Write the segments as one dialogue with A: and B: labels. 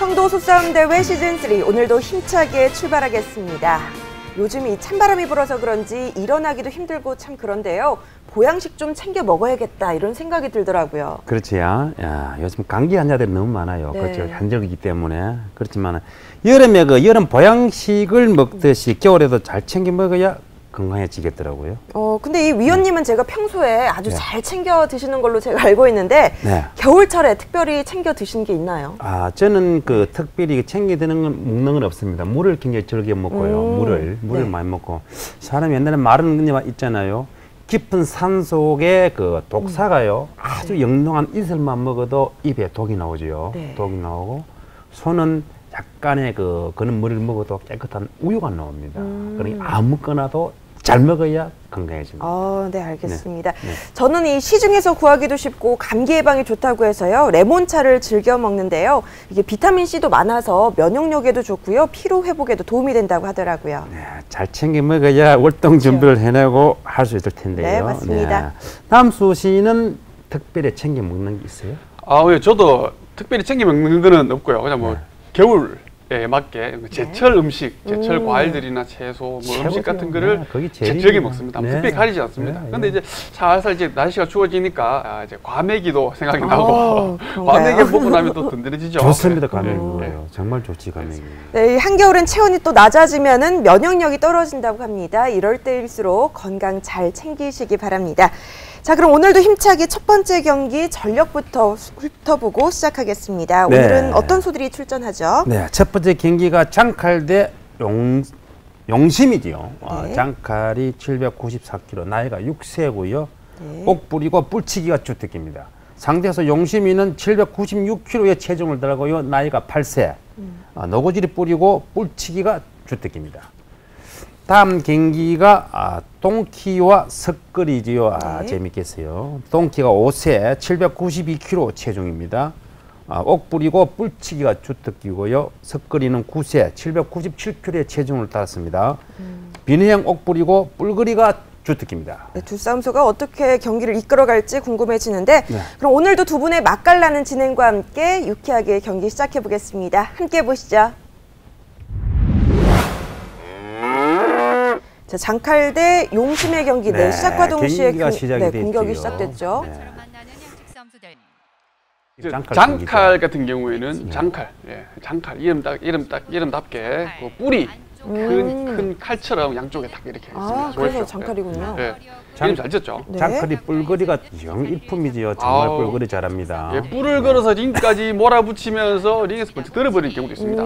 A: 청도 소싸움 대회 시즌3 오늘도 힘차게 출발하겠습니다. 요즘 이 찬바람이 불어서 그런지 일어나기도 힘들고 참 그런데요. 보양식 좀 챙겨 먹어야겠다 이런 생각이 들더라고요.
B: 그렇지요. 야, 요즘 감기 환자들이 너무 많아요.
A: 네.
B: 그렇죠. 한절기이기 때문에. 그렇지만 여름에 여름 보양식을 먹듯이 겨울에도 잘 챙겨 먹어야 건강해지겠더라고요.
A: 근데 이 위원님은 제가 평소에 아주
B: 네.
A: 잘 챙겨 드시는 걸로 제가 알고 있는데
B: 네.
A: 겨울철에 특별히 챙겨 드신 게 있나요?
B: 저는 특별히 챙겨 드는 건 먹는 건 없습니다. 물을 굉장히 즐겨 먹고요. 물을
A: 네.
B: 많이 먹고. 사람이 옛날에 말은 있잖아요. 깊은 산 속에 독사가요. 아주 영롱한 이슬만 먹어도 입에 독이 나오죠.
A: 네.
B: 독이 나오고 손은 약간의 그는 물을 먹어도 깨끗한 우유가 나옵니다. 그러니까 아무거나도 잘 먹어야 건강해집니다.
A: 네, 알겠습니다.
B: 네.
A: 저는 이 시중에서 구하기도 쉽고 감기 예방에 좋다고 해서요. 레몬차를 즐겨 먹는데요. 이게 비타민C도 많아서 면역력에도 좋고요. 피로 회복에도 도움이 된다고 하더라고요.
B: 네, 잘 챙겨 먹어야 월동 준비를 해내고 할 수 있을 텐데요.
A: 네, 맞습니다.
B: 네. 다음 수씨는 특별히 챙겨 먹는 게 있어요?
C: 예, 저도 특별히 챙겨 먹는 거는 없고요. 그냥 겨울에 맞게 제철 음식, 제철 과일들이나 채소, 음식 같은 거를 즐겨 먹습니다.
B: 네.
C: 특별히 가리지 않습니다.
B: 네,
C: 근데 이제 살살 이제 날씨가 추워지니까 이제 과메기도 생각이 나고
A: 그런가요?
C: 과메기 먹고 나면 또 든든해지죠.
B: 좋습니다, 과메기.
C: 네.
B: 정말 좋지, 과메기.
A: 네, 이 한겨울은 체온이 또 낮아지면은 면역력이 떨어진다고 합니다. 이럴 때일수록 건강 잘 챙기시기 바랍니다. 자, 그럼 오늘도 힘차게 첫 번째 경기 전력부터 훑어보고 시작하겠습니다.
B: 네.
A: 오늘은 어떤 소들이 출전하죠?
B: 네, 첫 번째 경기가 장칼 대 용심이지요.
A: 네.
B: 장칼이 794kg, 나이가 6세고요.
A: 네.
B: 옥부리고 뿔치기가 주특기입니다. 상대에서 용심이는 796kg의 체중을 들고요. 나이가 8세. 노고질이 뿌리고 뿔치기가 주특기입니다. 다음 경기가 똥키와 석걸이지요.
A: 네.
B: 재밌겠어요. 똥키가 5세, 792kg 체중입니다. 옥부리고 뿔치기가 주특기고요. 석걸이는 9세, 797kg의 체중을 따랐습니다. 비느형 옥부리고 뿔거리가 주특기입니다.
A: 네, 두 싸움소가 어떻게 경기를 이끌어갈지 궁금해지는데
B: 네.
A: 그럼 오늘도 두 분의 맛깔나는 진행과 함께 유쾌하게 경기 시작해보겠습니다. 함께 보시죠. 자, 장칼 대 용심의 경기
B: 네,
A: 시작과 동시에
B: 경기가 시작이
A: 공격이
B: 됐지요.
A: 시작됐죠.
B: 네.
C: 장칼 같은 경우에는 장칼 이름답게 그 뿔이 큰 칼처럼 양쪽에 딱 이렇게 있습니다.
A: 그래서 장칼이군요.
C: 네. 이름 잘 지었죠.
A: 네.
B: 장칼이 뿔거리가 영 일품이지요. 정말 뿔거리 잘합니다.
C: 뿔을 걸어서 링까지 몰아붙이면서 링에서 번쩍 들어버리는 경우도 있습니다.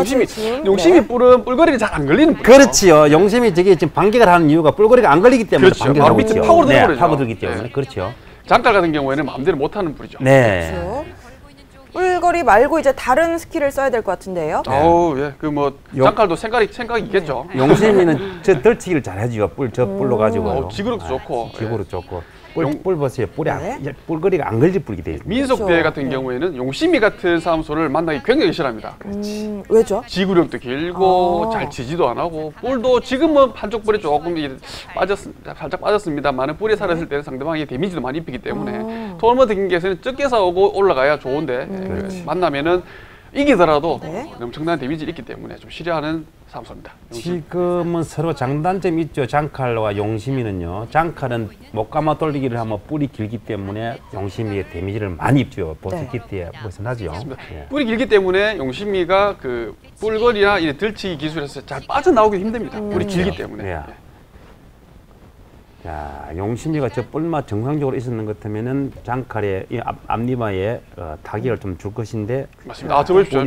A: 지금?
C: 용심이
A: 네.
C: 뿔은 뿔거리가 잘 안 걸리는 뿔이에요.
B: 그렇지요. 용심이 지금 반격을 하는 이유가 뿔거리가 안 걸리기 때문에
C: 그렇죠.
B: 반격을
C: 바로
B: 하고
C: 밑에
B: 있죠.
C: 파고들어 버리죠.
B: 파고들기 때문에.
C: 네.
B: 그렇죠.
C: 장칼 같은 경우에는 마음대로 못하는 뿔이죠.
B: 네.
A: 그렇죠. 뿔거리 말고 이제 다른 스킬을 써야 될 것 같은데요.
C: 장칼도 생각이 있겠죠.
B: 용심이는 저 덜치기를 잘하지요. 뿔로 가지고.
C: 지그릇도 좋고.
B: 지그릇 좋고. 뿔 보세요. 뿔거리가 안 걸릴 뿔이 돼 있습니다.
C: 민속대회
A: 그렇죠.
C: 같은 경우에는 용심이 같은 싸움소를 만나기 굉장히 싫어합니다.
A: 왜죠?
C: 지구력도 길고 잘 치지도 안 하고 뿔도 지금은 한쪽 뿔이 조금 살짝 빠졌습니다만 뿔이 살았을 때는 상대방이 데미지도 많이 입히기 때문에 토너먼트 경기에서는 적게 싸우고 올라가야 좋은데 만나면은 이기더라도 엄청난 데미지를 입기 때문에 좀 싫어하는 싸움소입니다.
B: 지금은 서로 장단점이 있죠. 장칼과 용심이는요. 장칼은 못 감아 돌리기를 하면 뿔이 길기 때문에 용심이의 데미지를 많이 입죠. 보스키트에 벗어나죠. 예.
C: 뿔이 길기 때문에 용심이가 그 뿔거리나 이 들치기 기술에서 잘 빠져나오기 힘듭니다. 뿔이 길기 때문에.
B: 예. 자, 용심이가 저 뿔만 정상적으로 있었는 것 같으면은 장칼의 이 앞니마에 타격을 좀 줄 것인데.
C: 맞습니다. 저 보십시오.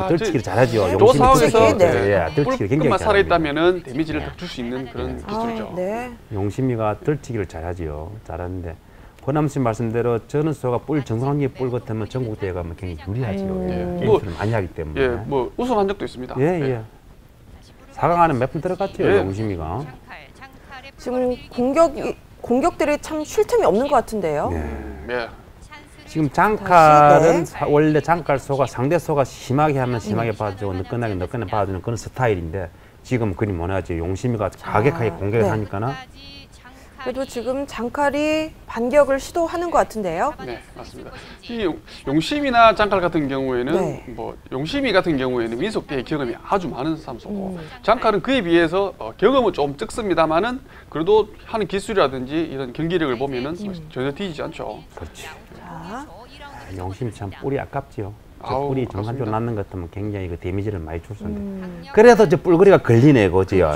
B: 들치기를 잘하죠.
C: 저 상황에서
B: 들치기를 굉장히
C: 뿔끝만
B: 잘합니다.
C: 살아있다면은 데미지를 더 줄 수 있는 그런 기술이죠.
A: 네.
B: 용심이가 들치기를 잘하지요. 잘하는데 권남씨 말씀대로 저는 소가 뿔 정상적인 뿔 같으면 전국 대회 가면 굉장히 유리하지요. 게임을 많이 하기 때문에.
C: 우승한 적도 있습니다.
B: 예. 4강 안에 몇 분 들어갔죠, 용심이가.
A: 지금 공격들이 참 쉴 틈이 없는 것 같은데요.
C: 네.
B: 지금 장칼은 원래 장칼 소가 상대 소가 심하게 하면 심하게 봐주고 느끈하게 봐주는 그런 스타일인데 지금 그리 못하죠. 용심이가 가격하게 공격을 하니까는
A: 그래도 지금 장칼이 반격을 시도하는 것 같은데요.
C: 네, 맞습니다. 이 용심이나 장칼 같은 경우에는
A: 네.
C: 뭐 용심이 같은 경우에는 민속대의 경험이 아주 많은 삼수고 장칼은 그에 비해서 경험은 좀 적습니다만은 그래도 하는 기술이라든지 이런 경기력을 보면은 전혀 뒤지지 않죠.
B: 그렇죠.
A: 자,
B: 용심이 참 뿔이 아깝지요. 저
C: 아우,
B: 뿔이 정상적으로
C: 아깝습니다.
B: 낳는 것 같으면 굉장히 그 데미지를 많이 줄 수 있는데. 그래서 저 뿔거리가 걸리네, 그지요.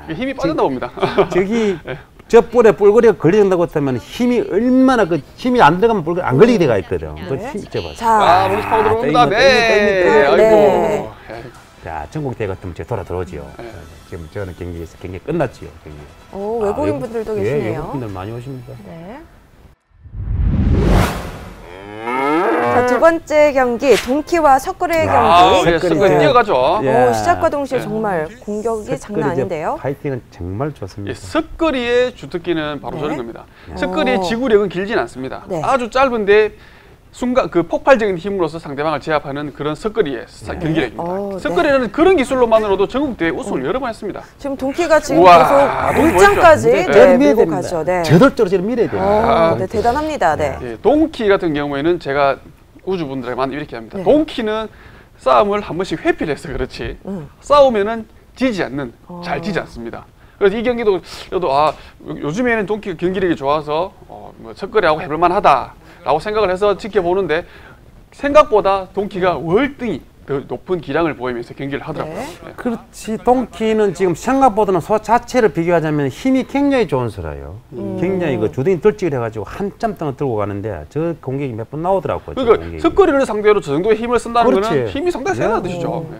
C: 이게 힘이 빠졌나 봅니다.
B: 저기 저 뿔에 뿔거리가 걸린다고 하면 힘이 얼마나 그 힘이 안 들어가면 뿔거리 안 걸리게 돼가 있거든. 그 힘 봐.
A: 자,
C: 몽시 파고 들어옵니다.
B: 땡겨,
C: 네.
B: 땡겨, 땡겨,
A: 땡겨.
C: 아이고.
B: 자, 전국대 같으면 제 돌아 들어오지요. 지금 저는 경기에서 경기 끝났지요. 경기.
A: 오, 외국인 분들도
B: 예,
A: 계시네요.
B: 외국인들 많이 오십니다.
A: 네. 자, 두 번째 경기 동키와 석거리의 경기.
C: 네, 석거리 뛰어가죠.
B: 예.
A: 오, 시작과 동시에 정말 공격이 장난 아닌데요.
B: 파이팅은 정말
C: 예,
B: 좋습니다.
C: 석거리의 주특기는 바로
A: 네.
C: 저런 겁니다. 석거리의 지구력은 길진 않습니다.
A: 네.
C: 아주 짧은데 순간 그 폭발적인 힘으로서 상대방을 제압하는 그런 석거리의 경기력입니다.
A: 네.
C: 석거리는 그런 기술로만으로도 전국대회 우승을 여러 번 했습니다.
A: 지금 동키가 지금
C: 우와,
A: 계속
C: 너무
A: 물장까지
C: 멋있죠.
A: 네, 밀고 가죠. 네.
B: 저돌적으로 지금 밀어야 돼요.
A: 네, 대단합니다. 네.
C: 예, 동키 같은 경우에는 제가 우주분들에게만 이렇게 합니다.
A: 네.
C: 동키는 싸움을 한 번씩 회피를 해서 그렇지 싸우면은 지지 않는, 잘 지지 않습니다. 그래서 이 경기도 저도 요즘에는 동키 경기력이 좋아서 뭐 석거리하고 해볼만하다라고 생각을 해서 지켜보는데 생각보다 동키가 월등히 더 높은 기량을 보이면서 경기를 하더라고요.
A: 네.
C: 네.
B: 그렇지. 동키는 지금 생각보다는 소 자체를 비교하자면 힘이 굉장히 좋은 소라요. 굉장히 그 주둥이 들찍을 해가지고 한참 동안 들고 가는데 저 공격이 몇 번 나오더라고요.
C: 그러니까 석거리를 상대로 저 정도의 힘을 쓴다는
B: 그렇지.
C: 거는 힘이 상당히 세다는 뜻이죠. 네.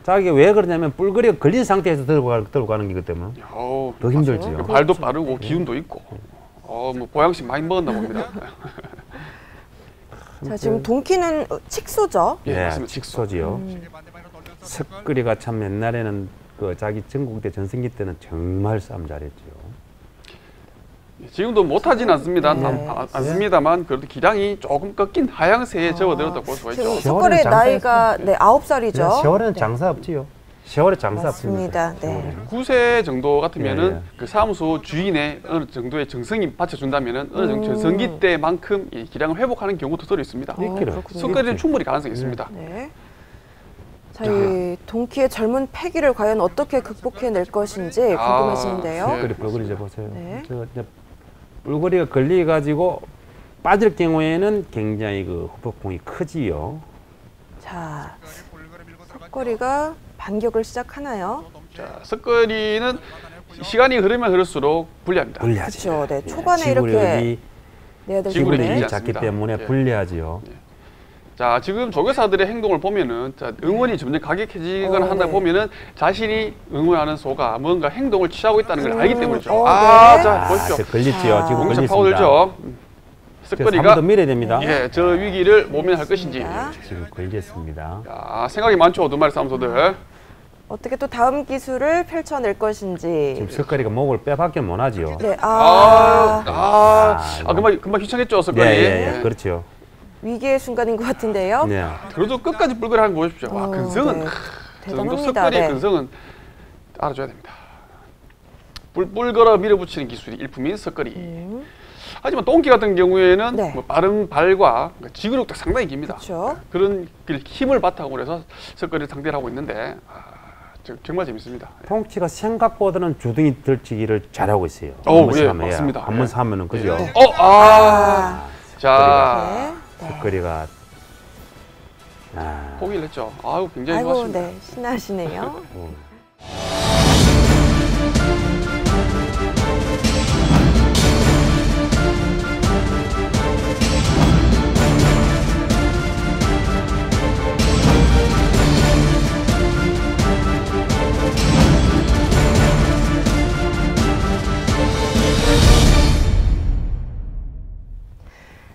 B: 자기가 왜 그러냐면 뿔거리가 걸린 상태에서 들고 가는 거기 때문에
C: 어우,
B: 더 힘들지요.
C: 발도 빠르고 기운도 있고 뭐 보양식 많이 먹었나 봅니다.
A: 자, 지금 동키는 칙소죠.
C: 예,
B: 예,
C: 맞습니다.
B: 직소지요. 석거리가 참 옛날에는 그 자기 전국대 전성기 때는 정말 싸움 잘했지요.
C: 지금도 못하진 않습니다.
A: 네.
C: 않습니다만 그래도 기량이 조금 꺾인 하향세에 접어들었다고 볼 수가
A: 지금
C: 있죠.
A: 석거리의
B: 장사
A: 나이가 네, 9살이죠.
B: 세월에는 장사 없지요. 세월에 장사
A: 맞습니다.
B: 없습니다.
A: 네.
C: 9세 정도 같으면은
B: 예.
C: 그 사무소 주인의 어느 정도의 정성이 받쳐준다면은 어느 정도 전성기 때만큼 이 기량을 회복하는 경우도 더 있습니다.
B: 있기를.
C: 석거리는 충분히 가능성이 있습니다.
A: 네. 자, 이 동키의 젊은 패기를 과연 어떻게 극복해낼 것인지 궁금해지는데요.
C: 예.
B: 뿔거리 뿔거리 좀 보세요.
A: 네.
B: 저 이제 뿔거리가 걸리 가지고 빠질 경우에는 굉장히 그 후폭풍이 크지요.
A: 자, 석거리가 반격을 시작하나요?
C: 자, 석거리는 시간이 흐르면 흐를수록 불리합니다.
B: 불리하지.
A: 그렇죠. 네, 초반에 이렇게 내야 될
C: 지구력이
A: 텐데.
C: 있지
B: 작기
C: 않습니다.
B: 때문에
C: 예.
B: 불리하지요.
C: 자, 지금 조교사들의 행동을 보면은 응원이 점점 가격해지거나 한다
A: 네.
C: 보면은 자신이 응원하는 소가 뭔가 행동을 취하고 있다는 걸 알기 때문이죠.
A: 네.
C: 자, 보십시오.
B: 저 걸렸지요. 지금
C: 공차
B: 걸렸습니다.
C: 파고들죠.
B: 석거리가
C: 석거리가
B: 더 밀어야 됩니다.
C: 예, 저 위기를 모면할 것인지.
B: 지금 걸렸습니다.
C: 자, 생각이 많죠, 두 마리 싸움소들.
A: 어떻게 또 다음 기술을 펼쳐낼 것인지.
B: 지금 석거리가 목을 빼박혀 못하지요.
A: 네,
C: 금방 휘청했죠, 석거리.
B: 예, 그렇죠.
A: 위기의 순간인 것 같은데요.
B: 네.
C: 그래도 끝까지 뿔거리 하는 거 보십시오. 와, 근성은,
A: 네.
C: 저 정도
A: 대단합니다.
C: 석거리의
A: 네.
C: 근성은 알아줘야 됩니다. 뿔 걸어 밀어붙이는 기술이 일품인 석거리. 하지만 동키 같은 경우에는
A: 네.
C: 뭐 빠른 발과 지구력도 상당히 깁니다.
A: 그렇죠.
C: 그런 힘을 바탕으로 해서 석거리를 상대를 하고 있는데 정말 재밌습니다.
B: 통치가 생각보다는 주둥이 들치기를 잘하고 있어요.
C: 예, 맞습니다.
B: 한번 사면은 그죠.
A: 네.
C: 자,
A: 네.
B: 석거리가
C: 포기를 했죠. 아유, 굉장히
A: 아이고,
C: 좋았습니다.
A: 네, 신나시네요.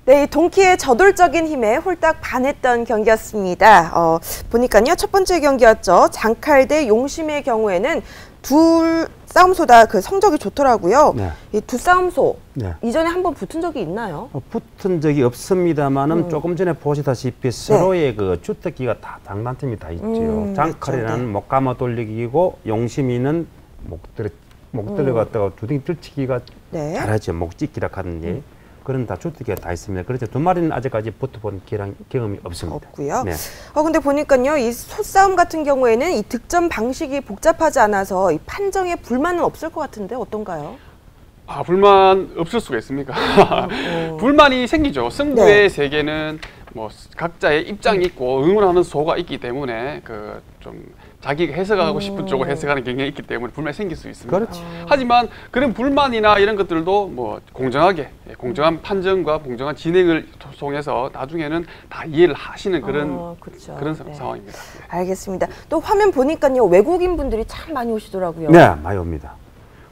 A: 네, 이 동키의 저돌적인 힘에 홀딱 반했던 경기였습니다. 보니까요, 첫 번째 경기였죠. 장칼 대 용심의 경우에는 둘 싸움소 다 그 성적이 좋더라고요.
B: 네.
A: 이 두 싸움소
B: 네.
A: 이전에 한번 붙은 적이 있나요?
B: 붙은 적이 없습니다만은 조금 전에 보시다시피 서로의 그 주특기가 다 장단점이 다 있죠. 장칼이라는
A: 그렇죠. 네.
B: 목 감아 돌리기고 용심이는 목 들어 갖다가 주둥이 들치기가
A: 네.
B: 잘하죠. 목짓기라 하든지 그런 다 주특기가 다 있습니다. 그래서 두 마리는 아직까지 붙어본 경험이 없습니다.
A: 없고요.
B: 네.
A: 근데 보니까요, 이 소싸움 같은 경우에는 이 득점 방식이 복잡하지 않아서 이 판정에 불만은 없을 것 같은데 어떤가요?
C: 불만 없을 수가 있습니까? 불만이 생기죠. 승부의
A: 네.
C: 세계는 뭐 각자의 입장이 있고 응원하는 소가 있기 때문에 그 좀 자기가 해석하고 싶은 쪽을 해석하는 경향이 있기 때문에 불만이 생길 수 있습니다.
B: 그렇죠.
C: 하지만 그런 불만이나 이런 것들도 뭐 공정하게 공정한 판정과 공정한 진행을 통해서 나중에는 다 이해를 하시는 그런
A: 그렇죠.
C: 그런
A: 네.
C: 상황입니다.
A: 알겠습니다. 또 화면 보니까요, 외국인 분들이 참 많이 오시더라고요.
B: 네, 많이 옵니다.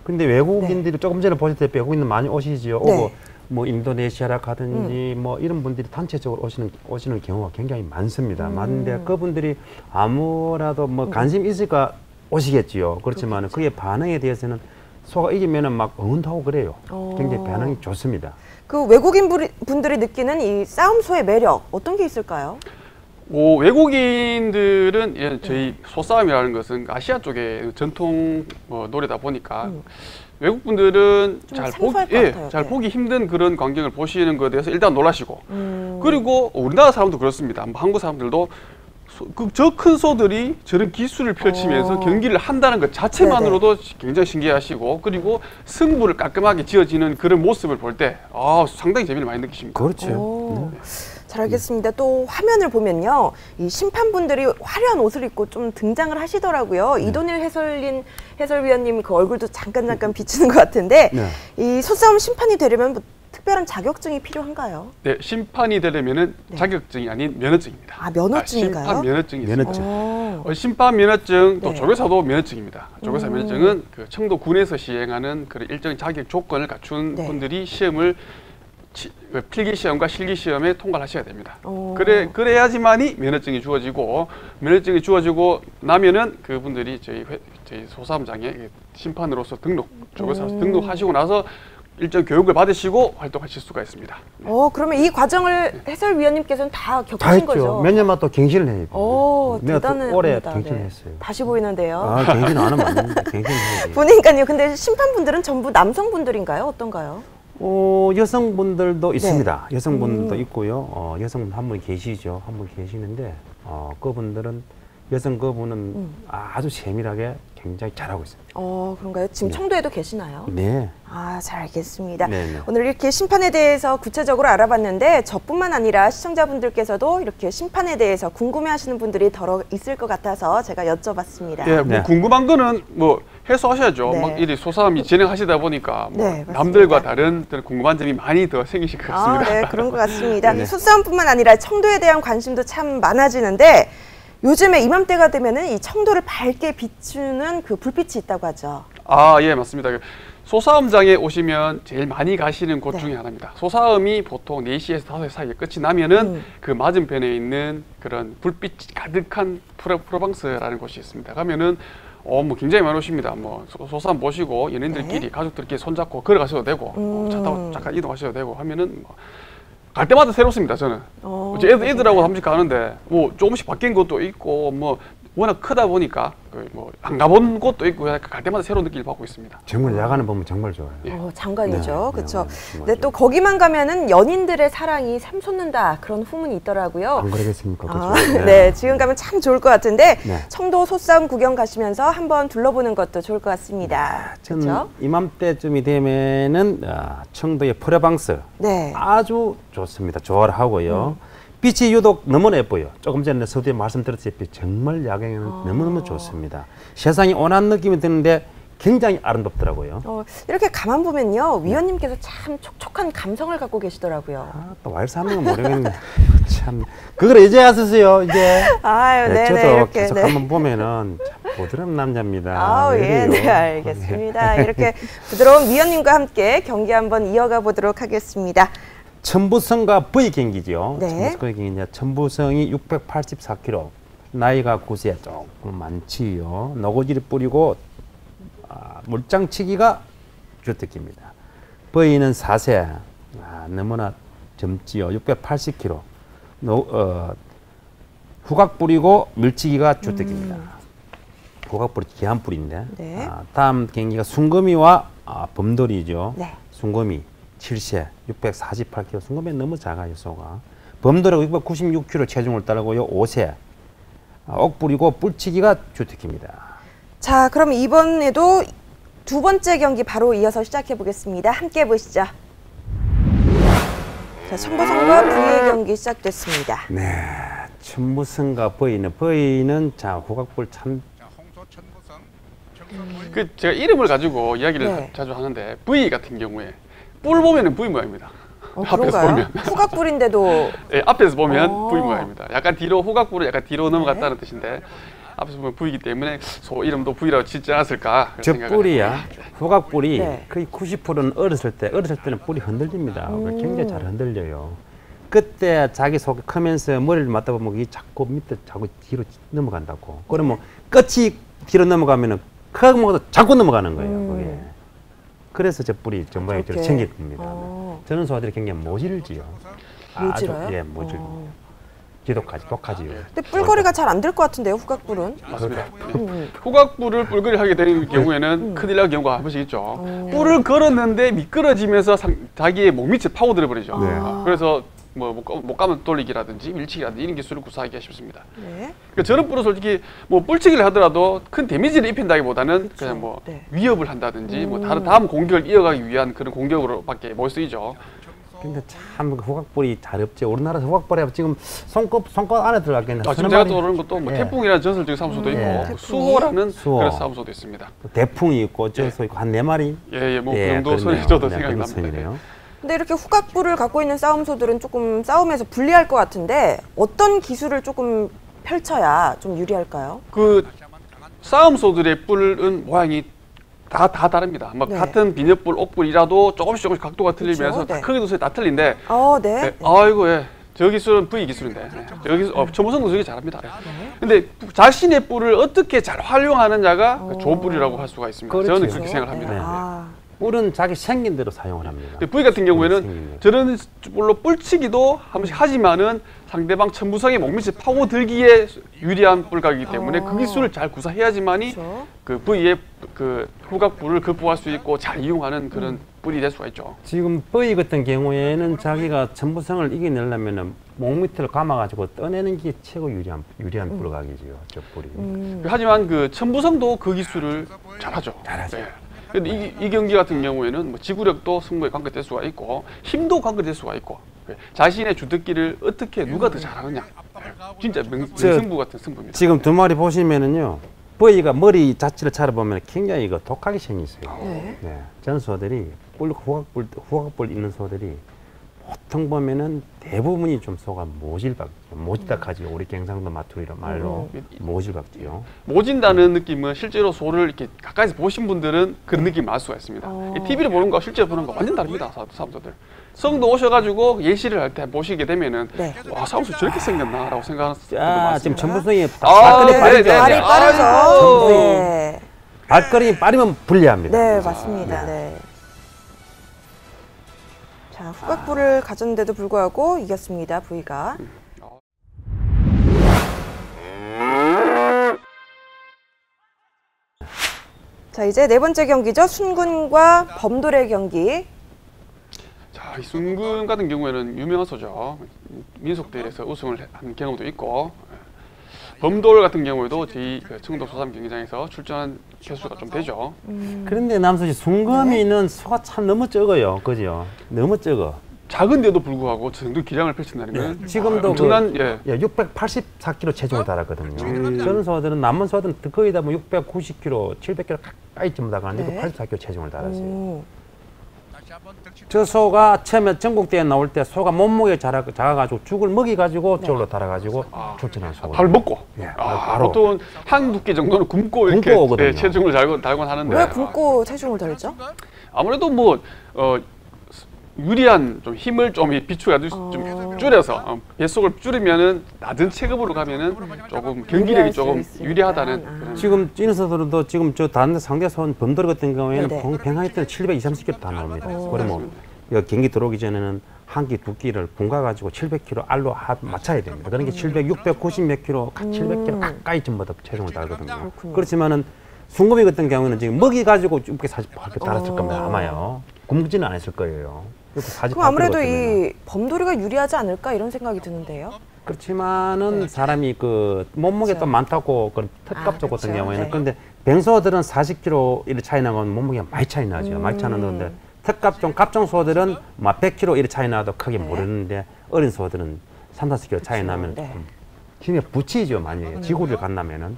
B: 근데 외국인들이 조금 전에 보셨다시피 외국인들 많이 오시죠.
A: 네.
B: 오고 뭐 인도네시아라 가든지 뭐 이런 분들이 단체적으로 오시는 경우가 굉장히 많습니다. 많은데 그분들이 아무라도 뭐 관심 있을까 오시겠지요. 그렇지만 그의 반응에 대해서는 소가 이기면은 막 응원하고 그래요. 굉장히 반응이 좋습니다.
A: 그 외국인 분들이 느끼는 이 싸움소의 매력 어떤 게 있을까요?
C: 외국인들은 저희 소싸움이라는 것은 아시아 쪽의 전통 놀이다 보니까 외국 분들은 잘
A: 네.
C: 보기 힘든 그런 광경을 보시는 것에 대해서 일단 놀라시고 그리고 우리나라 사람도 그렇습니다. 뭐 한국 사람들도 저 큰 소들이 저런 기술을 펼치면서 경기를 한다는 것 자체만으로도 굉장히 신기하시고 그리고 승부를 깔끔하게 지어지는 그런 모습을 볼 때 상당히 재미를 많이 느끼십니다.
B: 그렇죠.
A: 잘 알겠습니다. 또 화면을 보면요, 이 심판분들이 화려한 옷을 입고 좀 등장을 하시더라고요. 이돈일 해설위원님 그 얼굴도 잠깐 비치는 것 같은데 이 소싸움 심판이 되려면 뭐 특별한 자격증이 필요한가요?
C: 네, 심판이 되려면은 자격증이 아닌 면허증입니다.
A: 면허증인가요?
C: 심판 면허증이 있습니다. 심판 면허증 또
A: 네.
C: 조교사도 면허증입니다. 조교사 면허증은 그 청도 군에서 시행하는 그런 일정의 자격 조건을 갖춘 분들이 시험을 필기 시험과 실기 시험에 통과를 하셔야 됩니다. 그래야지만이 면허증이 주어지고 면허증이 주어지고 나면은 그분들이 저희 소싸움장에 심판으로서 조교사로서 등록하시고 나서 일정 교육을 받으시고 활동하실 수가 있습니다.
A: 그러면 이 과정을 해설위원님께서는 다 겪으신
B: 다 했죠.
A: 거죠?
B: 몇 년만 또 갱신을 해요. 내가
A: 대단합니다.
B: 올해 갱신을 했어요.
A: 다시 보이는데요.
B: 갱신 안 하면 안 됩니다. 갱신해야지.
A: 보니까요. 근데 심판분들은 전부 남성분들인가요? 어떤가요?
B: 여성분들도 있습니다. 여성분들도 있고요. 여성분 한 분 계시죠. 한 분 계시는데 그분은 아주 세밀하게 굉장히 잘하고 있습니다.
A: 그런가요? 지금 청도에도 계시나요?
B: 네.
A: 잘 알겠습니다.
B: 네네.
A: 오늘 이렇게 심판에 대해서 구체적으로 알아봤는데 저뿐만 아니라 시청자분들께서도 이렇게 심판에 대해서 궁금해하시는 분들이 더러 있을 것 같아서 제가 여쭤봤습니다.
C: 예, 뭐 궁금한 거는 뭐 해소하셔야죠.
A: 네.
C: 막 이리 소싸움이 진행하시다 보니까 뭐
A: 네,
C: 남들과 다른 궁금한 점이 많이 더 생기실 것 같습니다.
A: 네, 그런 것 같습니다.
B: 네.
A: 소싸움뿐만 아니라 청도에 대한 관심도 참 많아지는데 요즘에 이맘때가 되면은 이 청도를 밝게 비추는 그 불빛이 있다고 하죠.
C: 예, 맞습니다. 소싸움장에 오시면 제일 많이 가시는 곳 중에 하나입니다. 소싸움이 보통 4시에서 5시 사이에 끝이 나면은 그 맞은편에 있는 그런 불빛이 가득한 프로방스라는 곳이 있습니다. 가면은 뭐 굉장히 많이 오십니다. 뭐 소싸움 보시고 연인들끼리 가족들끼리 손잡고 걸어가셔도 되고 차 타고 잠깐 이동하셔도 되고 하면은 갈 때마다 새롭습니다. 저는 애들하고 한 번씩 가는데 뭐 조금씩 바뀐 것도 있고 뭐 워낙 크다 보니까 뭐 안 가본 곳도 있고 갈 때마다 새로운 느낌을 받고 있습니다.
B: 정말 야간에 보면 정말 좋아요.
A: 장관이죠.
B: 네,
A: 그렇죠.
B: 네,
A: 근데 또 거기만 가면은 연인들의 사랑이 샘솟는다 그런 후문이 있더라고요.
B: 안 그러겠습니까?
A: 네, 지금 가면 참 좋을 것 같은데
B: 네.
A: 청도 소싸움 구경 가시면서 한번 둘러보는 것도 좋을 것 같습니다.
B: 저는
A: 그렇죠?
B: 이맘때쯤이 되면은 청도의 프로방스 아주 좋습니다. 좋아를 하고요. 빛이 유독 너무나 예뻐요. 조금 전에 서두에 말씀드렸다시피 정말 야경에는 너무너무 좋습니다. 세상이 온한 느낌이 드는데 굉장히 아름답더라고요.
A: 이렇게 가만 보면요. 위원님께서 참 촉촉한 감성을 갖고 계시더라고요.
B: 또 와이서 하는 건 모르겠네. 참. 그걸 이제 하셨어요, 이제. 저도
A: 이렇게,
B: 계속 한번 보면은 참 부드러운 남자입니다.
A: 네, 알겠습니다. 이렇게 부드러운 위원님과 함께 경기 한번 이어가 보도록 하겠습니다.
B: 천부성과 V의 경기죠.
A: 네.
B: 천부성이 684kg, 나이가 9세 조금 많지요. 노고지를 뿌리고 물장치기가 주특기입니다. V는 4세, 너무나 젊지요. 680kg, 후각 뿌리고 밀치기가 주특기입니다. 후각 뿌리 기한 뿌리인데. 다음 경기가 순금이와 범돌이죠. 순금이 7세 648kg, 순금이 너무 작아요 소가. 범도라고 696kg 체중을 따르고요 5세. 옥불이고 뿔치기가 주특기입니다.
A: 자, 그럼 이번에도 두 번째 경기 바로 이어서 시작해 보겠습니다. 함께 보시죠. 자, 천부성과 부의 경기 시작됐습니다.
B: 네, 천부성과 버이는 자 후각불 참.
C: 그 제가 이름을 가지고 이야기를
A: 네.
C: 자주 하는데 V 같은 경우에 뿔 보면은 V 모양입니다. 앞에서
A: 그런가요?
C: 보면.
A: 후각불인데도
C: 네, 앞에서 보면
A: 어.
C: V 모양입니다. 약간 뒤로 후각불은 약간 뒤로 넘어갔다는 뜻인데 앞에서 보면 V이기 때문에 소 이름도 V라고 짓지 않았을까 그런
B: 저
C: 생각을
B: 뿔이야.
C: 해요.
B: 후각뿔이
A: 네.
B: 거의 90%는 어렸을 때는 뿔이 흔들립니다. 굉장히 잘 흔들려요. 그때 자기 속에 크면서 머리를 맞다 보면 이게 자꾸 밑에 자꾸 뒤로 넘어간다고. 그러면 끝이 뒤로 넘어가면은 크게 먹어도 자꾸 넘어가는 거예요. 그게. 그래서 저 뿔이 저 모양이
A: 저렇게.
B: 생긴 겁니다.
A: 어.
B: 저는 소들이 굉장히 모질지요.
A: 모질어요?
B: 예, 모질. 지독하지, 독하지요.
A: 근데 뿔거리가 잘 안 될 것 같은데요, 후각불은?
C: 맞습니다. 후각불을 뿔거리 하게 되는 경우에는 큰일 날 경우가 한 번씩 있죠. 뿔을 걸었는데 미끄러지면서 자기의 목 밑에 파고들어 버리죠.
B: 네.
C: 그래서 뭐 목감은 돌리기라든지 밀치기라든지 이런 기술을 구사하기가 쉽습니다.
A: 네.
C: 그러니까 저런 뿔은 솔직히 뭐 뿔치기를 하더라도 큰 데미지를 입힌다기보다는
A: 그쵸.
C: 그냥 뭐
A: 네.
C: 위협을 한다든지 뭐 다음 공격을 이어가기 위한 그런 공격으로밖에 못 쓰이죠.
B: 근데 참 후각뿔이 잘 없죠. 우리나라 후각뿔이 지금 손끝 안에 들어가겠네.
C: 지금 제가 떠오르는 것도 뭐
B: 예.
C: 태풍이라는 전설적인 사무소도 있고
B: 예.
C: 수호라는
B: 수호.
C: 그런 사무소도 있습니다.
B: 대풍이 있고 저서 있고 한 4마리.
C: 예, 뭐 그 정도 선이 저도 생각이 납니다.
B: 선이네요.
A: 근데 이렇게 후각불을 갖고 있는 싸움소들은 조금 싸움에서 불리할 것 같은데 어떤 기술을 조금 펼쳐야 좀 유리할까요?
C: 그 싸움소들의 뿔은 모양이 다 다릅니다. 막
A: 네.
C: 같은 비녀뿔, 옥뿔이라도 조금씩 각도가 틀리면서
A: 그렇죠? 네.
C: 크기도 다 틀린데
A: 네.
C: 네. 아이고 예. 저 기술은 V 기술인데 여기 천부성도 되게 잘합니다. 근데 자신의 뿔을 어떻게 잘 활용하느냐가 좋은 뿔이라고 할 수가 있습니다.
B: 그렇죠.
C: 저는 그렇게 생각합니다.
B: 네.
A: 아,
B: 뿔은 자기 생긴 대로 사용을 합니다.
C: V 같은 경우에는
B: 생긴 대로.
C: 저런 뿔로 뿔치기도 한 번씩 하지만은 상대방 천부성의 목밑에 파고들기에 유리한 뿔각이기 때문에 그 기술을 잘 구사해야지만이
A: 그렇죠.
C: 그 V의 그 후각뿔을 극복할 수 있고 잘 이용하는 그런 뿔이 될 수가 있죠.
B: 지금 버이 같은 경우에는 자기가 천부성을 이겨내려면은 목 밑을 감아가지고 떠내는 게 최고 유리한 뿔각이지요. 저 뿔이.
C: 하지만 그 천부성도 그 기술을 잘하죠.
B: 잘하죠.
C: 근데 이 경기 같은 경우에는 뭐 지구력도 승부에 관계될 수가 있고 힘도 관계될 수가 있고 자신의 주특기를 어떻게 누가 더 잘하느냐 진짜 명승부 같은 승부입니다.
B: 지금 두 마리 보시면은요. 버이가 머리 자체를 차려보면 굉장히 이거 독하게 생겼어요.
A: 네.
B: 네. 전 소들이 후각뿔 있는 소들이 보통 보면은 대부분이 좀 소가 모질박하지. 우리 경상도 마투리로 말로 모질박지요.
C: 모진다는 느낌은 실제로 소를 이렇게 가까이서 보신 분들은 그런 느낌을 알 수가 있습니다. TV를 보는 거와 실제로 보는 거 완전 다릅니다. 사무소들. 성도 오셔가지고 예시를 할 때 보시게 되면은
A: 네.
C: 와 사무소 저렇게 생겼나라고 생각하는 분들
B: 자,
C: 많습니다.
B: 지금 천부성이
C: 아,
B: 발걸음이
C: 네,
B: 빠르죠.
C: 네, 네.
A: 발이 빠르죠.
C: 아이고.
A: 네.
B: 발걸음이 빠르면 불리합니다.
A: 네, 맞습니다. 네. 자, 후각불을 가졌는데도 불구하고 이겼습니다, 부이가. 자, 이제 네 번째 경기죠. 순군과 범돌의 경기.
C: 자, 이 순금 같은 경우에는 유명한 소죠. 민속대회에서 우승을 한 경험도 있고 범돌 같은 경우에도 저희 그 청도 소삼 경기장에서 출전한 개수가 좀 되죠.
B: 그런데 남수씨 순금이는 소가 참 너무 적어요. 그죠? 너무 적어.
C: 작은데도 불구하고 저 정도 기량을 펼친다는 건
B: 지금도
C: 엄청난
B: 예, 684kg 체중을 달았거든요. 저런 소들은 남은 소들은 거의 다 뭐 690kg, 700kg 가까이쯤 달았는데
A: 네.
B: 84kg 체중을 달았어요.
A: 오.
B: 저 소가 처음에 전국대회 나올 때 소가 몸무게 작아가지고 죽을 먹이가지고 저걸로 달아가지고 출전한 소.
C: 밥을 먹고
B: 예, 바로.
C: 보통 한 두께 정도는 굶고 이렇게
B: 굶고 오거든요.
C: 체중을 달곤 하는데
A: 왜 굶고 체중을 달죠?
C: 아무래도 뭐 유리한 좀 힘을 좀 비추가지고 좀 줄여서 뱃속을 줄이면은 낮은 체급으로 가면은 조금 경기력이 조금 유리하다는 그런.
B: 지금 찐에서도 지금 저 다른 상대 소는 범돌 같은 경우에는
A: 네네.
B: 평행할 때는 720, 30kg 다 나옵니다. 그러면 여기 경기 들어오기 전에는 한 끼, 두 끼를 붕가가지고 700kg 알로 맞춰야 됩니다. 그러니까 690몇 kg, 700kg 가까이 전부 다 체중을 달거든요.
A: 그렇군요.
B: 그렇지만은 순금이 같은 경우는 지금 먹이 가지고 이렇게 사실 달았을 겁니다. 아마요. 굶지는 않았을 거예요.
A: 그럼 아무래도 이 범도리가 유리하지 않을까 이런 생각이 드는데요.
B: 그렇지만은 사람이 그 몸무게 또
A: 그렇죠.
B: 많다고 그 텃값 쪽 같은
A: 그렇죠.
B: 경우에는
A: 네.
B: 근데 뱅소들은 40kg 이렇게 차이 나면 몸무게가 많이 차이 나죠. 많이 차이 나는데 텃값종 갑종 소들은 막 100kg 이렇게 차이 나도 크게
A: 네.
B: 모르는데 어린 소들은 3, 40kg 차이 나면
A: 네.
B: 힘이 붙이죠. 만약에 지구를 간다면은.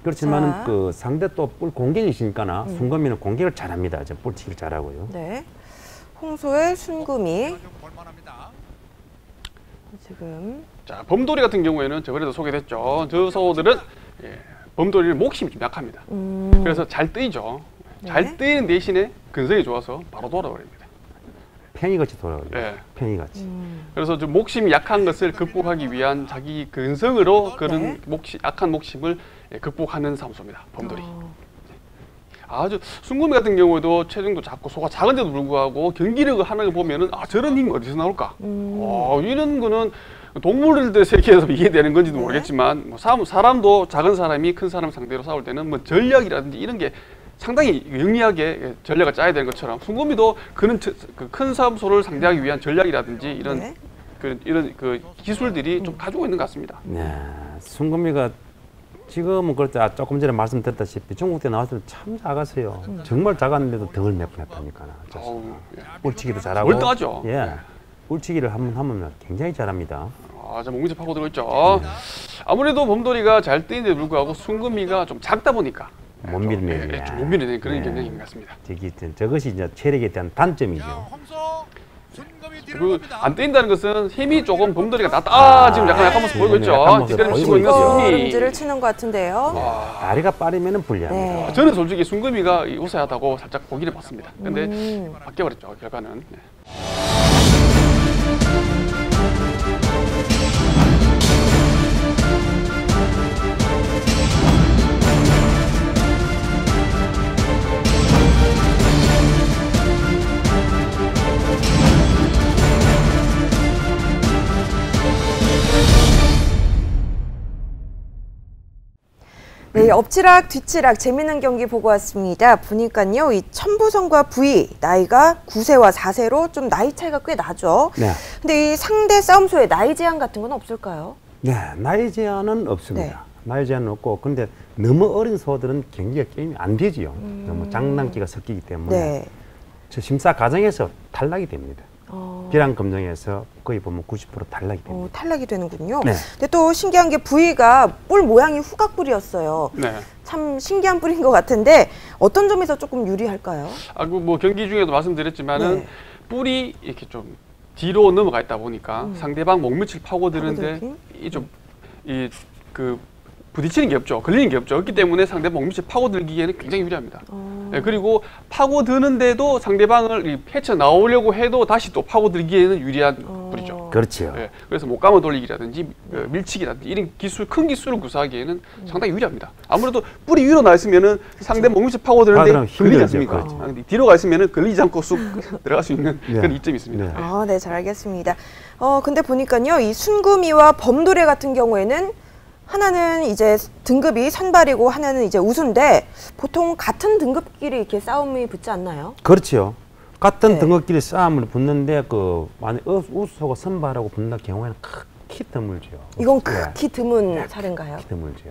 B: 그렇지만은
A: 자.
B: 그 상대 또 뿔 공격이시니까나 순금이는 공격을 잘합니다. 저 뿔치기를 잘하고요.
A: 네. 홍소의 순금이 지금
C: 자, 범도리 같은 경우에는 저번에도 소개됐죠. 저 소들은 범도리는 목심이 좀 약합니다. 그래서 잘 뜨이죠.
A: 네.
C: 잘 뜨이는 대신에 근성이 좋아서 바로 돌아버립니다.
B: 팽이같이 돌아가요.
C: 예.
B: 팽이같이.
C: 그래서 좀 목심이 약한 것을 극복하기 위한 자기 근성으로 그런
A: 네.
C: 약한 목심을 극복하는 사무소입니다. 범돌이. 아주 순금이 같은 경우에도 체중도 작고 소가 작은데도 불구하고 경기력을 하는 걸 보면은 저런 힘이 어디서 나올까? 이런 거는 동물들 세계에서 이해되는 건지도
A: 네.
C: 모르겠지만 뭐 사람도 작은 사람이 큰 사람 상대로 싸울 때는 뭐 전략이라든지 이런 게 상당히 영리하게 전략을 짜야 되는 것처럼 순금이도 그런 큰 사무소를 상대하기 위한 전략이라든지 이런
A: 네.
C: 이런 기술들이 좀 가지고 있는 것 같습니다.
B: 네, 순금이가 지금은 그렇죠. 조금 전에 말씀드렸다시피 중국 때 나왔을 때 참 작았어요. 정말 작았는데도 덕을 몇 번 했다니까. 뿔치기도 잘하고.
C: 월등하죠.
B: 예, 뿔치기를 한번 하면 굉장히 잘합니다.
C: 저 목미제 파고들고 있죠. 아무래도 범돌이가 잘 뜨는데 불구하고 순금이가 좀 작다 보니까
B: 못 밀면
C: 좀 못 밀어내는 그런 경향이 있는 것 같습니다.
B: 저것이 이제 체력에 대한 단점이죠.
C: 그리고 안 뜨인다는 것은 힘이 조금 범돌이가 낫다. 지금 약간 약한 모습 보이고 있죠.
B: 약한 모습
C: 뒷다리를 치고
B: 보이고
C: 있는
B: 있죠.
C: 순금이.
A: 걸음질을 치는 것 같은데요.
B: 다리가 빠르면은 불리합니다.
A: 네.
C: 저는 솔직히 순금이가 우세하다고 살짝 보기는 봤습니다. 근데 바뀌어버렸죠. 결과는. 네.
A: 네, 엎치락 뒤치락 재밌는 경기 보고 왔습니다. 보니까요, 이 천부성과 부위 나이가 9세와 4세로 좀 나이 차이가 꽤 나죠.
B: 네.
A: 근데 이 상대 싸움소에 나이 제한 같은 건 없을까요?
B: 네, 나이 제한은 없습니다.
A: 네.
B: 나이 제한은 없고, 근데 너무 어린 소들은 경기가 게임이 안 되지요. 너무 장난기가 섞이기 때문에
A: 네.
B: 저 심사 과정에서 탈락이 됩니다. 비랑 검정에서 거의 보면 90% 탈락이 됩니다.
A: 탈락이 되는군요.
B: 네.
A: 근데 또 신기한 게 부위가 뿔 모양이 후각뿔이었어요.
C: 네.
A: 참 신기한 뿔인 것 같은데 어떤 점에서 조금 유리할까요?
C: 뭐 경기 중에도 말씀드렸지만은
A: 네.
C: 뿔이 이렇게 좀 뒤로 넘어가 있다 보니까 상대방 목밑을 파고드는데
A: 파고들기?
C: 부딪히는 게 없죠. 걸리는 게 없죠. 그렇기 때문에 상대방 목밑을 파고들기에는 굉장히 유리합니다. 네, 그리고 파고드는데도 상대방을 헤쳐 나오려고 해도 다시 또 파고들기에는 유리한 뿔이죠.
B: 그렇지요.
C: 네, 그래서 못 감아 돌리기라든지 밀치기라든지 이런 그런 기술을 구사하기에는 상당히 유리합니다. 아무래도 뿔이 위로 나 있으면은 상대 목밑을 파고드는데
B: 파고들면
C: 걸리지
B: 힘들죠.
C: 않습니까?
B: 그렇죠.
C: 근데 뒤로 가 있으면은 걸리지 않고 쑥 들어갈 수 있는
B: 네.
C: 그런 이점이 있습니다.
B: 네.
A: 네, 잘 알겠습니다. 근데 보니까요, 이 순금이와 범도래 같은 경우에는 하나는 이제 등급이 선발이고 하나는 이제 우수인데 보통 같은 등급끼리 이렇게 싸움이 붙지 않나요?
B: 그렇지요. 같은
A: 네.
B: 등급끼리 싸움을 붙는데 만약 우수하고 선발하고 붙는 경우에는 극히 드물죠.
A: 이건 극히 드문 사례인가요?
B: 극히 드물죠.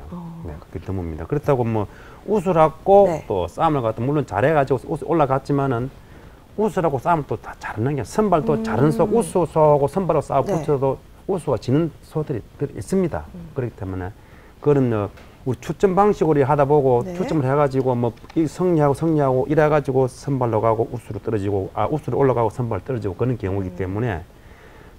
B: 네, 극히 드뭅니다. 그렇다고 뭐 우수라고
A: 네.
B: 또 싸움을 갖다 물론 잘해가지고 올라갔지만은 우수라고 싸움을 또 다 잘하는 게 선발도 잘하는 소 우수소하고 선발하고 싸워
A: 네.
B: 붙여도 우수가 지는 소들이 있습니다. 그렇기 때문에 그런 우리 추첨 방식으로 하다 보고
A: 네.
B: 추첨을 해가지고 뭐 승리하고 이래가지고 선발로 가고 우수로 떨어지고 우수로 올라가고 선발 떨어지고 그런 경우이기 때문에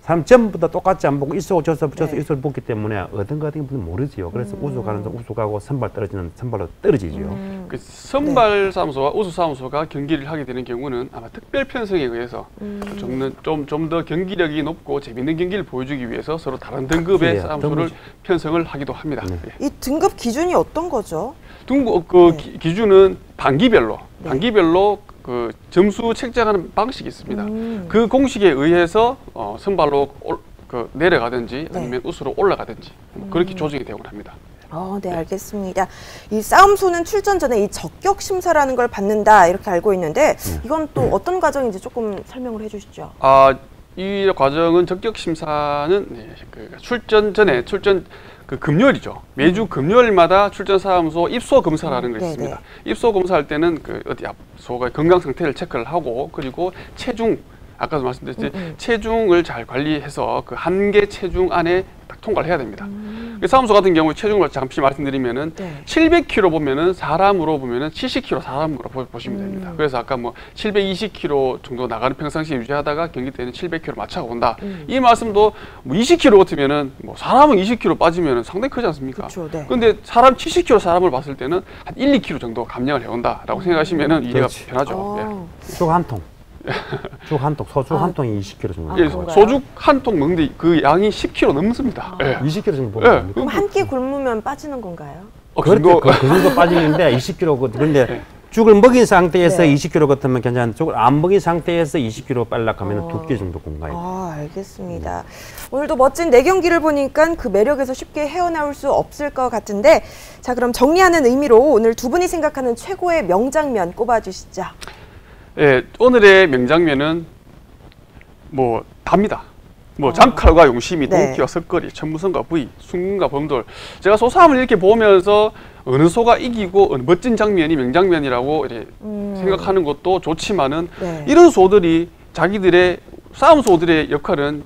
B: 사람 전부 다 똑같이 안 보고 이수고 저수
A: 네.
B: 이수를 붙기 때문에 어떤 거 같은 건 모르지요. 그래서 우수 가는 선 우수 가고 선발 떨어지는 선발로 떨어지죠.
C: 그 선발 사무소와 우수 사무소가 경기를 하게 되는 경우는 아마 특별 편성에 의해서 좀 더 경기력이 높고 재밌는 경기를 보여주기 위해서 서로 다른 등급의
B: 그래요.
C: 사무소를 편성을 하기도 합니다.
B: 네.
C: 예.
A: 이 등급 기준이 어떤 거죠?
C: 기준은 단기별로
A: 네.
C: 그 점수 책정하는 방식이 있습니다. 그 공식에 의해서 선발로 내려가든지
A: 네.
C: 아니면 우수로 올라가든지 그렇게 조정이 되곤 합니다.
A: 네, 알겠습니다. 이 싸움소는 출전 전에 이 적격 심사라는 걸 받는다 이렇게 알고 있는데 이건 또 어떤 과정인지 조금 설명을 해주시죠.
C: 이 과정은 적격 심사는 그 출전 전에 그 금요일이죠. 매주 금요일마다 출전사무소 입소 검사라는 것이 있습니다. 입소 검사할 때는 그 어디 소가 건강 상태를 체크를 하고 그리고 체중 아까도 말씀드렸듯이 체중을 잘 관리해서 그 한계 체중 안에 딱 통과를 해야 됩니다. 사무소 같은 경우에 체중을 잠시 말씀드리면은 700kg 보면은 사람으로 보면은 70kg 사람으로 보시면 됩니다. 그래서 아까 뭐 720kg 정도 나가는 평상시에 유지하다가 경기 때는 700kg 맞춰 온다. 이 말씀도 뭐 20kg 같으면은 뭐 사람은 20kg 빠지면은 상당히 크지 않습니까?
A: 그쵸, 네.
C: 근데 사람 70kg 사람을 봤을 때는 한 1~2kg 정도 감량을 해온다라고 생각하시면은 이해가 편하죠.
B: 쑥 한 통. 쑥 한 통, 소죽 한 통이 20kg 정도.
C: 예, 소죽 한 통 먹는데 그 양이 10kg 넘습니다.
B: 20kg 정도 먹는
A: 그럼 한 끼 굶으면 빠지는 건가요?
B: 그 정도 빠지는데 20kg. 근데 죽을 먹인 상태에서 20kg 같으면 괜찮은데 죽을 안 먹인 상태에서 20kg 빨락하면 2끼 정도 공가요.
A: 알겠습니다. 오늘도 멋진 4경기를 보니까 그 매력에서 쉽게 헤어나올 수 없을 것 같은데 자, 그럼 정리하는 의미로 오늘 두 분이 생각하는 최고의 명장면 꼽아주시죠.
C: 예, 오늘의 명장면은 뭐 답니다. 뭐 장칼과 용심이, 동키와 석거리, 천무성과 부의, 순금과 범돌. 제가 소사함을 이렇게 보면서 어느 소가 이기고 어느 멋진 장면이 명장면이라고 이렇게 생각하는 것도 좋지만은 이런 소들이 자기들의 싸움 소들의 역할은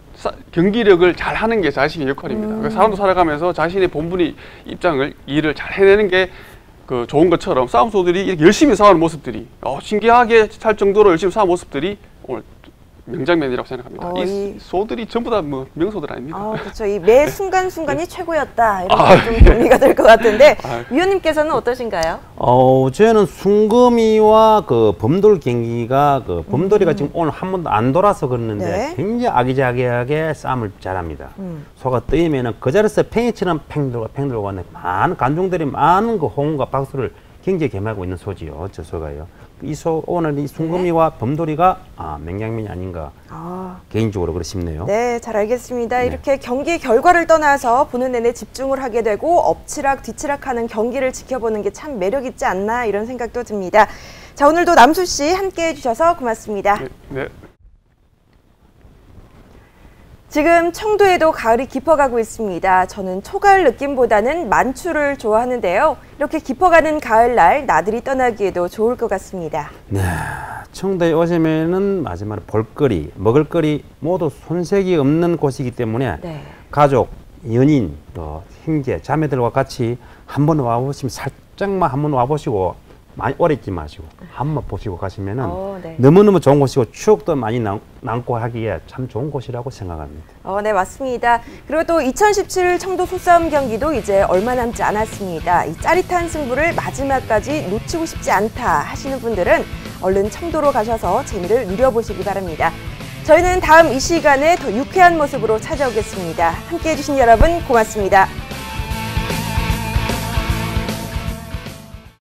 C: 경기력을 잘 하는 게 자신의 역할입니다. 그러니까 사람도 살아가면서 자신의 본분의 일을 잘 해내는 게 그 좋은 것처럼 싸움 소들이 이렇게 열심히 싸우는 모습들이 신기하게 할 정도로 열심히 싸우는 모습들이 오늘 명장면이라고 생각합니다. 이 소들이 전부 다 뭐 명소들 아닙니까?
A: 그렇죠. 이 매 순간순간이 최고였다. 이렇게 좀 정리가 될 것 같은데 위원님께서는 어떠신가요?
B: 저는 순금이와 그 범돌 경기가 그 범돌이가 지금 오늘 한 번도 안 돌아서 그러는데 굉장히 아기자기하게 싸움을 잘합니다. 소가 뜨이면은 그 자리에서 팽이처럼 팽돌고 하는 많은 관중들이 많은 그 호응과 박수를 굉장히 겸하고 있는 소지요. 저 소가요. 오늘 이 순금이와 범돌이가 명장면이 아닌가 개인적으로 그렇게 싶네요.
A: 네, 잘 알겠습니다. 이렇게 경기 결과를 떠나서 보는 내내 집중을 하게 되고 엎치락 뒤치락하는 경기를 지켜보는 게 참 매력 있지 않나 이런 생각도 듭니다. 자, 오늘도 남수 씨 함께 해주셔서 고맙습니다.
C: 네.
A: 지금 청도에도 가을이 깊어가고 있습니다. 저는 초가을 느낌보다는 만추를 좋아하는데요. 이렇게 깊어가는 가을날 나들이 떠나기에도 좋을 것 같습니다.
B: 네, 청도에 오시면은 마지막으로 볼거리, 먹을거리 모두 손색이 없는 곳이기 때문에 가족, 연인, 형제, 자매들과 같이 한번 와보시면 살짝만 한번 와보시고 많이 오래 있지 마시고 한번 보시고 가시면은 너무너무 좋은 곳이고 추억도 많이 남고 하기에 참 좋은 곳이라고 생각합니다.
A: 네, 맞습니다. 그리고 또 2017 청도 소싸움 경기도 이제 얼마 남지 않았습니다. 이 짜릿한 승부를 마지막까지 놓치고 싶지 않다 하시는 분들은 얼른 청도로 가셔서 재미를 누려보시기 바랍니다. 저희는 다음 이 시간에 더 유쾌한 모습으로 찾아오겠습니다. 함께해 주신 여러분 고맙습니다.